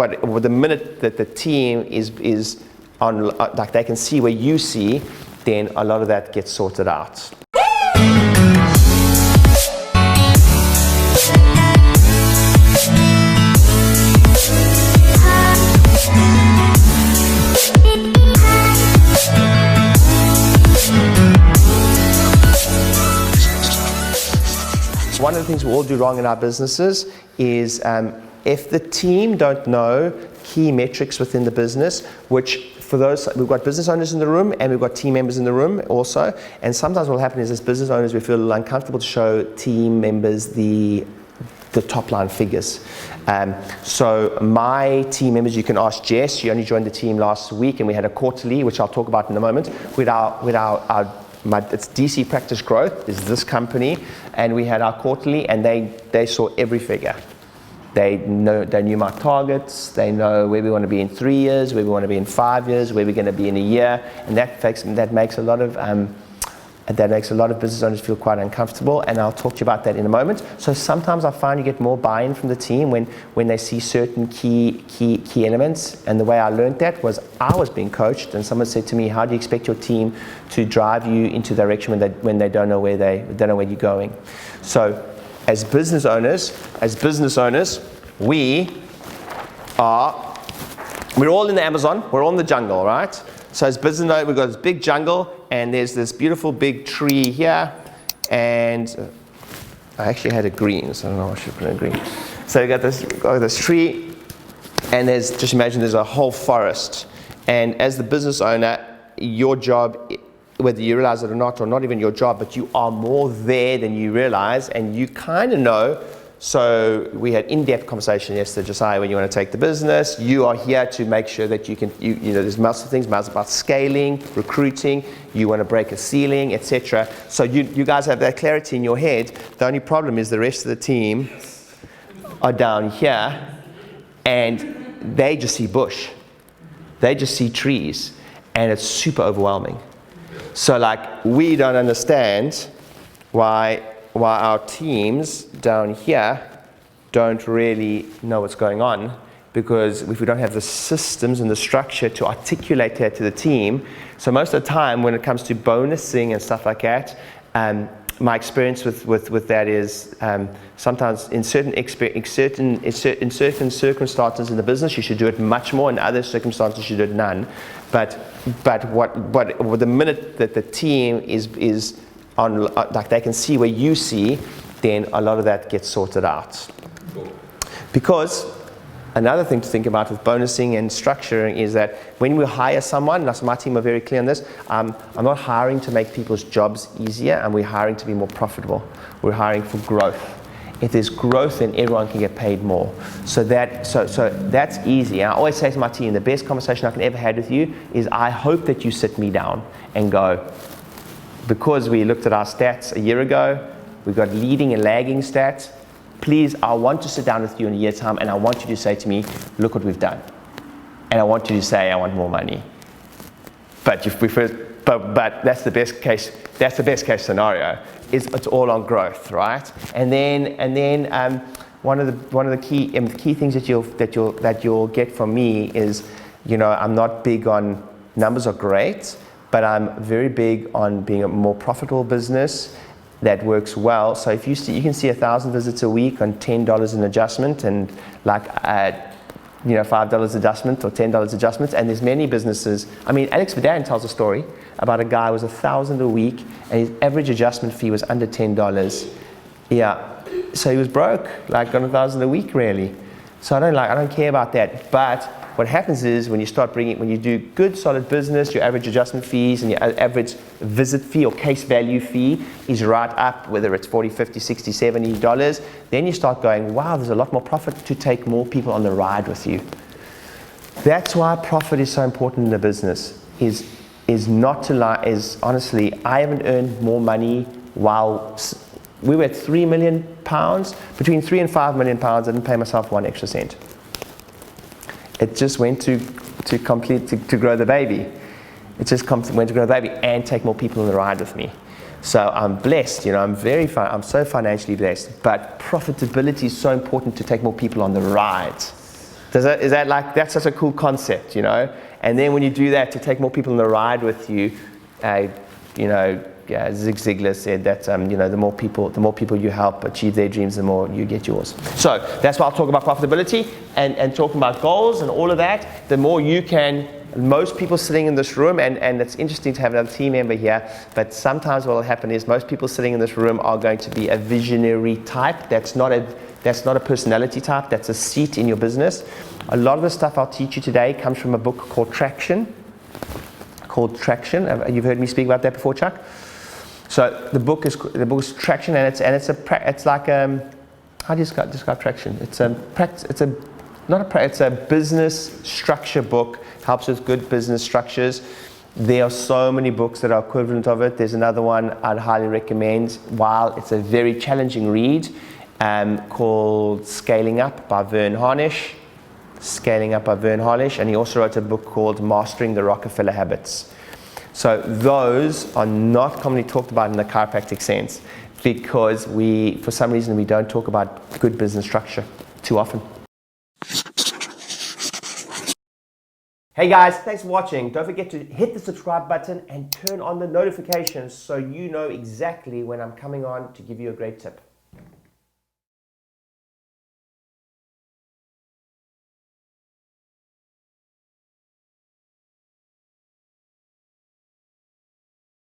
the minute that the team is on, like they can see where you see, then a lot of that gets sorted out. One of the things we all do wrong in our businesses is if the team don't know key metrics within the business, which for those, we've got business owners in the room and we've got team members in the room also, and sometimes what will happen is as business owners we feel a little uncomfortable to show team members the top line figures. So my team members, you can ask Jess, she only joined the team last week and we had a quarterly, which I'll talk about in a moment, with it's DC Practice Growth is this company, and we had our quarterly and they saw every figure. They knew my targets, they know where we want to be in 3 years, where we want to be in 5 years, where we're going to be in a year, and that makes a lot of business owners feel quite uncomfortable, and I'll talk to you about that in a moment. So sometimes I find you get more buy-in from the team when they see certain key elements, and the way I learned that was I was being coached, and someone said to me, how do you expect your team to drive you into the direction when they don't know where you're going? So as business owners, we're all in the Amazon, we're all in the jungle, right? So as business owners, we've got this big jungle, and there's this beautiful big tree here, and I actually had a green, so I don't know why I should put in green. So you got this tree, and just imagine there's a whole forest. And as the business owner, your job, whether you realize it or not even your job, but you are more there than you realize, and you kind of know. So we had in-depth conversation yesterday, Josiah, when you want to take the business, you are here to make sure that you know, there's lots of things about scaling, recruiting, you want to break a ceiling, etc. So you guys have that clarity in your head. The only problem is the rest of the team are down here, and they just see bush. They just see trees, and it's super overwhelming. So like, we don't understand why our teams down here don't really know what's going on, because if we don't have the systems and the structure to articulate that to the team. So most of the time when it comes to bonusing and stuff like that, my experience with that is sometimes in certain circumstances in the business you should do it much more, in other circumstances you should do it none. But the minute that the team is on, like they can see where you see, then a lot of that gets sorted out. Because another thing to think about with bonusing and structuring is that when we hire someone, and my team are very clear on this, I'm not hiring to make people's jobs easier, and we're hiring to be more profitable. We're hiring for growth. If there's growth, then everyone can get paid more. So that's easy. And I always say to my team, the best conversation I can ever have with you is, I hope that you sit me down and go, because we looked at our stats a year ago, we've got leading and lagging stats. Please, I want to sit down with you in a year's time, and I want you to say to me, look what we've done. And I want you to say, I want more money. But that's the best case. That's the best case scenario. It's all on growth, right? And then one of the key things that you'll get from me is, you know, I'm not big on numbers are great, but I'm very big on being a more profitable business that works well. So if you can see 1,000 visits a week on $10 an adjustment, and like $5 adjustment or $10 adjustments, and there's many businesses. I mean, Alex Vidan tells a story about a guy who was 1,000 a week, and his average adjustment fee was under $10. Yeah, so he was broke, like on 1,000 a week, really. So I don't care about that. But what happens is when you do good solid business, your average adjustment fees and your average visit fee or case value fee is right up, whether it's $40, $50, $60, $70, then you start going, wow, there's a lot more profit to take more people on the ride with you. That's why profit is so important in the business, is not to lie, is honestly, I haven't earned more money while we were at £3 million, between £3 and £5 million, I didn't pay myself one extra cent. It just went to grow the baby. It just went to grow the baby and take more people on the ride with me. So I'm blessed, you know, I'm so financially blessed, but profitability is so important to take more people on the ride. Is that like, that's such a cool concept, you know? And then when you do that, to take more people on the ride with you, you know, Zig Ziglar said that you know, the more people you help achieve their dreams, the more you get yours. So that's why I'll talk about profitability and talking about goals and all of that. The more you can, most people sitting in this room, and it's interesting to have another team member here, but sometimes what will happen is most people sitting in this room are going to be a visionary type. That's not a personality type, that's a seat in your business. A lot of the stuff I'll teach you today comes from a book called Traction. You've heard me speak about that before, Chuck? So the book is Traction, and it's like how do you describe Traction? It's a business structure book. Helps with good business structures. There are so many books that are equivalent of it. There's another one I'd highly recommend. While it's a very challenging read, called Scaling Up by Vern Harnish. And he also wrote a book called Mastering the Rockefeller Habits. So those are not commonly talked about in the chiropractic sense because for some reason, we don't talk about good business structure too often. Hey guys, thanks for watching. Don't forget to hit the subscribe button and turn on the notifications so you know exactly when I'm coming on to give you a great tip.